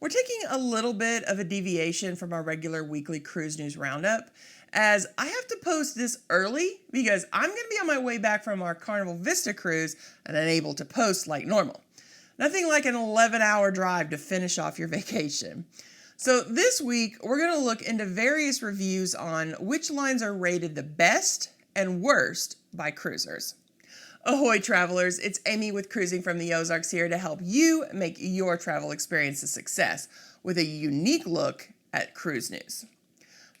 We're taking a little bit of a deviation from our regular weekly Cruise News Roundup, as I have to post this early because I'm going to be on my way back from our Carnival Vista cruise and unable to post like normal. Nothing like an 11-hour drive to finish off your vacation. So this week, we're going to look into various reviews on which lines are rated the best and worst by cruisers. Ahoy travelers, it's Amy with Cruising from the Ozarks here to help you make your travel experience a success with a unique look at cruise news.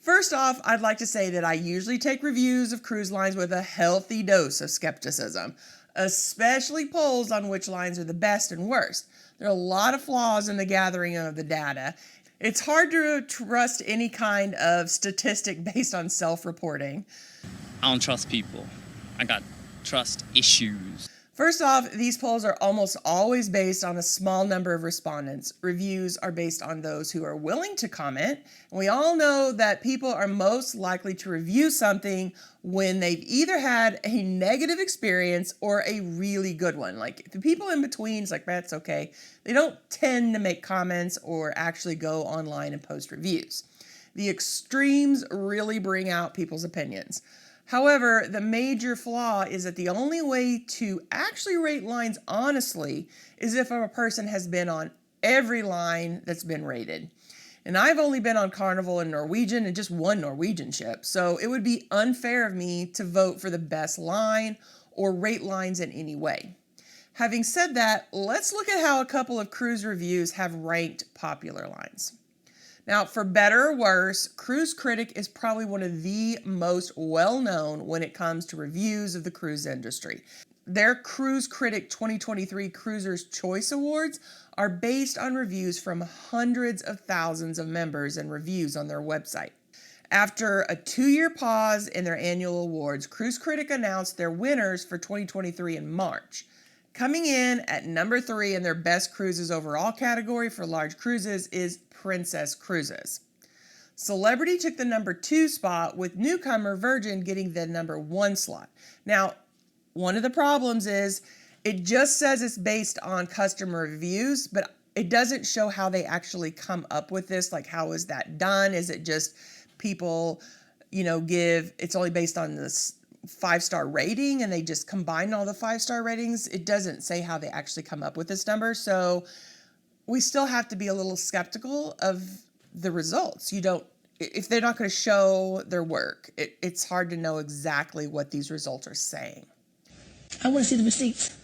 First off, I'd like to say that I usually take reviews of cruise lines with a healthy dose of skepticism, especially polls on which lines are the best and worst. There are a lot of flaws in the gathering of the data. It's hard to trust any kind of statistic based on self-reporting. I don't trust people. I got trust issues. First off, these polls are almost always based on a small number of respondents. Reviews are based on those who are willing to comment. And we all know that people are most likely to review something when they've either had a negative experience or a really good one. Like the people in between, it's like, that's okay. They don't tend to make comments or actually go online and post reviews. The extremes really bring out people's opinions. However, the major flaw is that the only way to actually rate lines honestly is if a person has been on every line that's been rated. And I've only been on Carnival and Norwegian and just one Norwegian ship, so it would be unfair of me to vote for the best line or rate lines in any way. Having said that, let's look at how a couple of cruise reviews have ranked popular lines. Now, for better or worse, Cruise Critic is probably one of the most well-known when it comes to reviews of the cruise industry. Their Cruise Critic 2023 Cruiser's Choice Awards are based on reviews from hundreds of thousands of members and reviews on their website. After a 2-year pause in their annual awards, Cruise Critic announced their winners for 2023 in March. Coming in at number 3 in their best cruises overall category for large cruises is Princess Cruises. Celebrity took the number 2 spot, with newcomer Virgin getting the number 1 slot. Now, one of the problems is it just says it's based on customer reviews, but it doesn't show how they actually come up with this. Like, how is that done? Is it just people, it's only based on this 5-star rating and they just combine all the 5-star ratings? It doesn't say how they actually come up with this number. So we still have to be a little skeptical of the results. If they're not going to show their work, it's hard to know exactly what these results are saying. I want to see the receipts.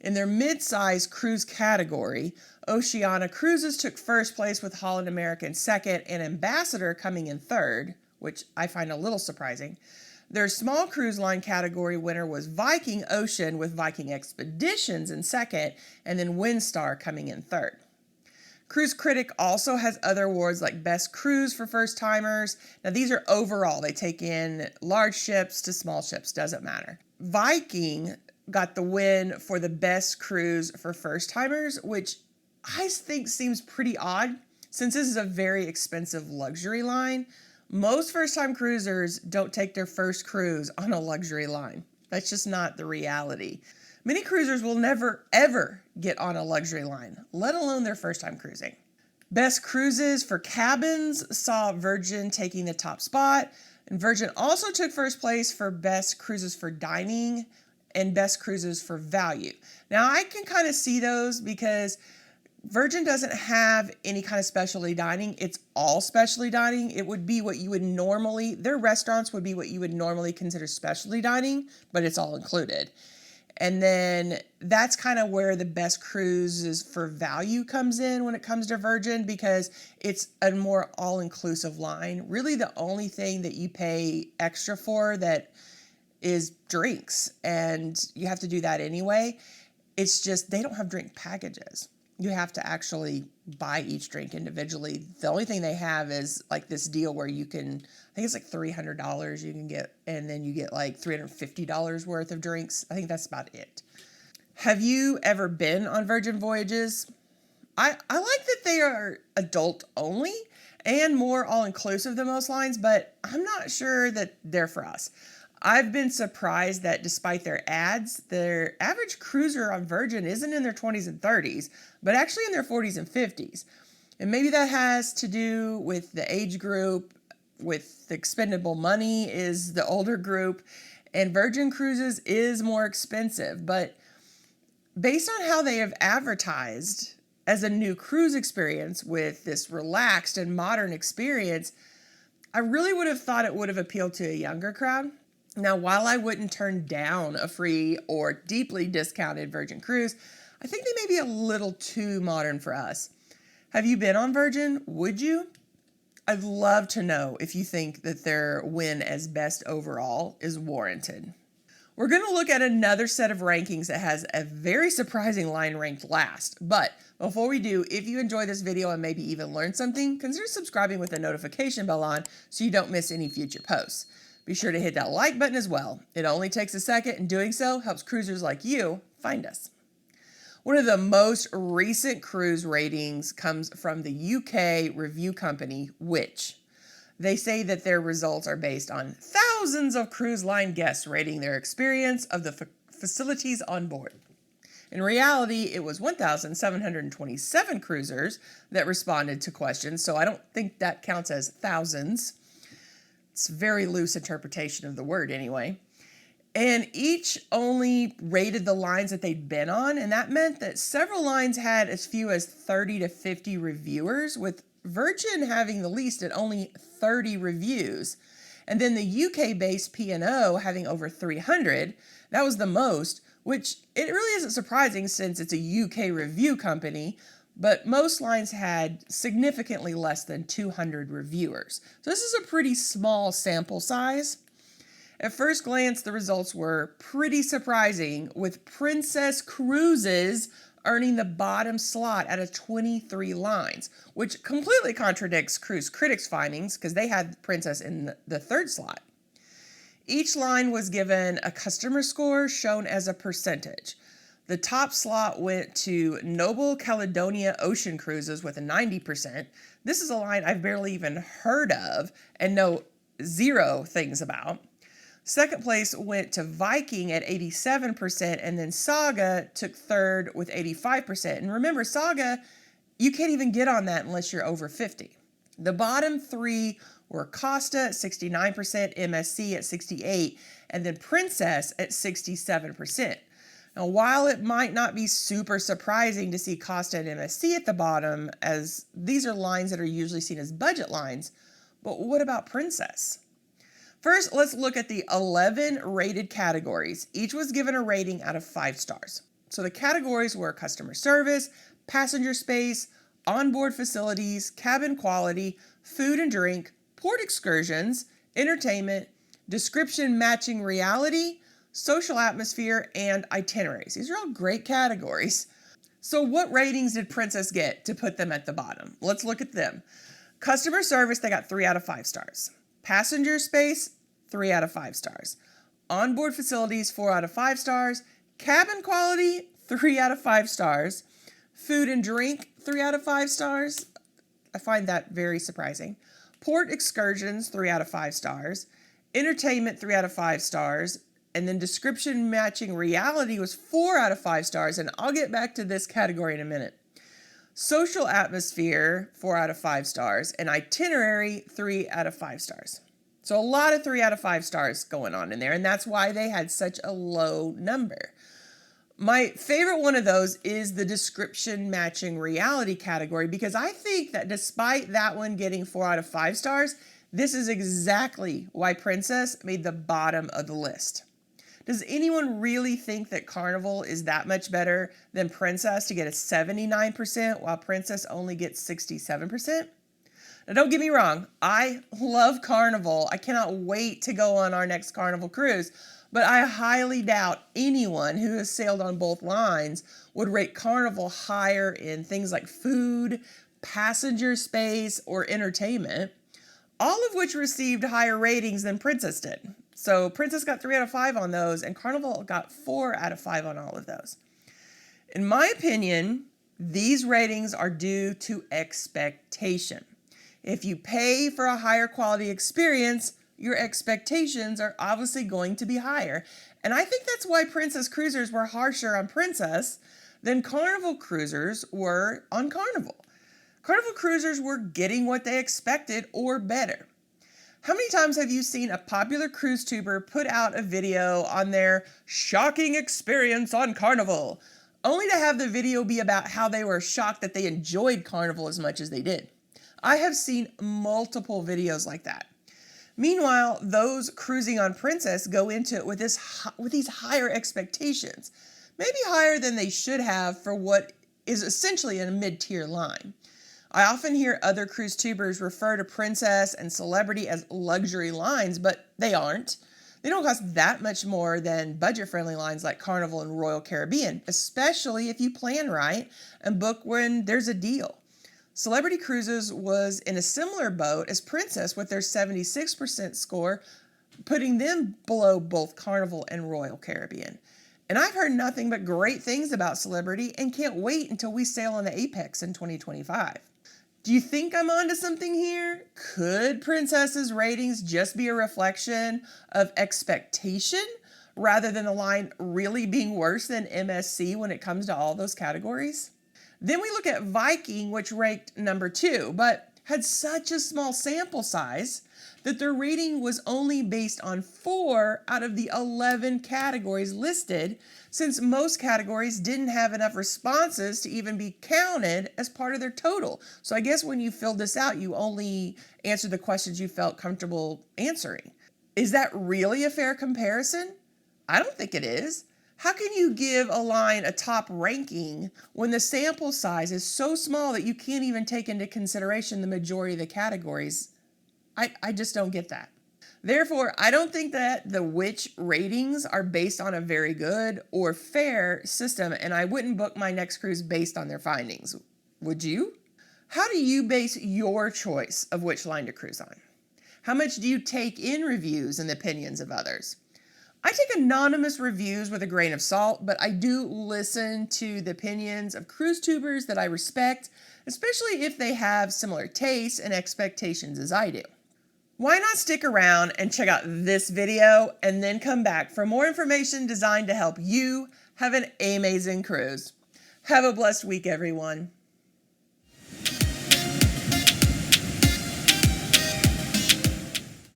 In their mid-size cruise category, Oceania Cruises took first place with Holland America in second and Ambassador coming in third, which I find a little surprising. Their small cruise line category winner was Viking Ocean, with Viking Expeditions in second, and then Windstar coming in third. Cruise Critic also has other awards like Best Cruise for first timers. Now these are overall. They take in large ships to small ships, doesn't matter. Viking got the win for the Best Cruise for first timers, which I think seems pretty odd since this is a very expensive luxury line. Most first-time cruisers don't take their first cruise on a luxury line. That's just not the reality. Many cruisers will never, ever get on a luxury line, let alone their first time cruising. Best Cruises for cabins saw Virgin taking the top spot, and Virgin also took first place for Best Cruises for dining and Best Cruises for value. Now, I can kind of see those because Virgin doesn't have any kind of specialty dining. It's all specialty dining. It would be what you would normally, their restaurants would be what you would normally consider specialty dining, but it's all included. And then that's kind of where the Best Cruises for value comes in when it comes to Virgin, because it's a more all-inclusive line. Really the only thing that you pay extra for that is drinks, and you have to do that anyway. It's just they don't have drink packages. You have to actually buy each drink individually. The only thing they have is like this deal where you can, I think it's like $300 you can get, and then you get like $350 worth of drinks. I think that's about it. Have you ever been on Virgin Voyages? I like that they are adult only and more all-inclusive than most lines, but I'm not sure that they're for us. I've been surprised that despite their ads, their average cruiser on Virgin isn't in their 20s and 30s, but actually in their 40s and 50s. And maybe that has to do with the age group, with the expendable money is the older group, and Virgin Cruises is more expensive. But based on how they have advertised as a new cruise experience with this relaxed and modern experience, I really would have thought it would have appealed to a younger crowd. Now, while I wouldn't turn down a free or deeply discounted Virgin cruise, I think they may be a little too modern for us. Have you been on Virgin? Would you? I'd love to know if you think that their win as best overall is warranted. We're going to look at another set of rankings that has a very surprising line ranked last. But before we do, if you enjoy this video and maybe even learn something, consider subscribing with the notification bell on so you don't miss any future posts. Be sure to hit that like button as well. It only takes a second, and doing so helps cruisers like you find us. One of the most recent cruise ratings comes from the UK review company, Which. They say that their results are based on thousands of cruise line guests rating their experience of the facilities on board. In reality, it was 1,727 cruisers that responded to questions, so I don't think that counts as thousands. It's a very loose interpretation of the word anyway. And each only rated the lines that they'd been on, and that meant that several lines had as few as 30 to 50 reviewers, with Virgin having the least at only 30 reviews. And then the UK-based P&O having over 300, that was the most, which it really isn't surprising since it's a UK review company, but most lines had significantly less than 200 reviewers. So this is a pretty small sample size. At first glance, the results were pretty surprising, with Princess Cruises earning the bottom slot out of 23 lines, which completely contradicts Cruise Critic's findings because they had Princess in the third slot. Each line was given a customer score shown as a percentage. The top slot went to Noble Caledonia Ocean Cruises with a 90%. This is a line I've barely even heard of and know zero things about. Second place went to Viking at 87%, and then Saga took third with 85%. And remember, Saga, you can't even get on that unless you're over 50. The bottom three were Costa at 69%, MSC at 68%, and then Princess at 67%. Now, while it might not be super surprising to see Costa and MSC at the bottom, as these are lines that are usually seen as budget lines, but what about Princess? First, let's look at the 11 rated categories. Each was given a rating out of 5 stars. So the categories were customer service, passenger space, onboard facilities, cabin quality, food and drink, port excursions, entertainment, description matching reality, social atmosphere, and itineraries. These are all great categories. So what ratings did Princess get to put them at the bottom? Let's look at them. Customer service, they got 3 out of 5 stars. Passenger space, 3 out of 5 stars. Onboard facilities, 4 out of 5 stars. Cabin quality, 3 out of 5 stars. Food and drink, 3 out of 5 stars. I find that very surprising. Port excursions, 3 out of 5 stars. Entertainment, 3 out of 5 stars. And then description matching reality was 4 out of 5 stars. And I'll get back to this category in a minute. Social atmosphere, 4 out of 5 stars. And itinerary, 3 out of 5 stars. So a lot of 3 out of 5 stars going on in there. And that's why they had such a low number. My favorite one of those is the description matching reality category, because I think that despite that one getting 4 out of 5 stars, this is exactly why Princess made the bottom of the list. Does anyone really think that Carnival is that much better than Princess to get a 79% while Princess only gets 67%? Now, don't get me wrong. I love Carnival. I cannot wait to go on our next Carnival cruise, but I highly doubt anyone who has sailed on both lines would rate Carnival higher in things like food, passenger space, or entertainment, all of which received higher ratings than Princess did. So Princess got 3 out of 5 on those, and Carnival got 4 out of 5 on all of those. In my opinion, these ratings are due to expectation. If you pay for a higher quality experience, your expectations are obviously going to be higher. And I think that's why Princess cruisers were harsher on Princess than Carnival cruisers were on Carnival. Carnival cruisers were getting what they expected or better. How many times have you seen a popular cruise tuber put out a video on their shocking experience on Carnival, only to have the video be about how they were shocked that they enjoyed Carnival as much as they did? I have seen multiple videos like that. Meanwhile, those cruising on Princess go into it with these higher expectations, maybe higher than they should have for what is essentially a mid-tier line. I often hear other cruise tubers refer to Princess and Celebrity as luxury lines, but they aren't. They don't cost that much more than budget-friendly lines like Carnival and Royal Caribbean, especially if you plan right and book when there's a deal. Celebrity Cruises was in a similar boat as Princess with their 76% score, putting them below both Carnival and Royal Caribbean. And I've heard nothing but great things about Celebrity and can't wait until we sail on the Apex in 2025. Do you think I'm onto something here? Could Princess's ratings just be a reflection of expectation rather than the line really being worse than MSC when it comes to all those categories? Then we look at Viking, which ranked number 2, but had such a small sample size that their rating was only based on 4 out of the 11 categories listed, since most categories didn't have enough responses to even be counted as part of their total. So I guess when you filled this out, you only answered the questions you felt comfortable answering. Is that really a fair comparison? I don't think it is. How can you give a line a top ranking when the sample size is so small that you can't even take into consideration the majority of the categories? I just don't get that. Therefore, I don't think that the which ratings are based on a very good or fair system, and I wouldn't book my next cruise based on their findings. Would you? How do you base your choice of which line to cruise on? How much do you take in reviews and the opinions of others? I take anonymous reviews with a grain of salt, but I do listen to the opinions of cruise tubers that I respect, especially if they have similar tastes and expectations as I do. Why not stick around and check out this video and then come back for more information designed to help you have an amazing cruise. Have a blessed week, everyone.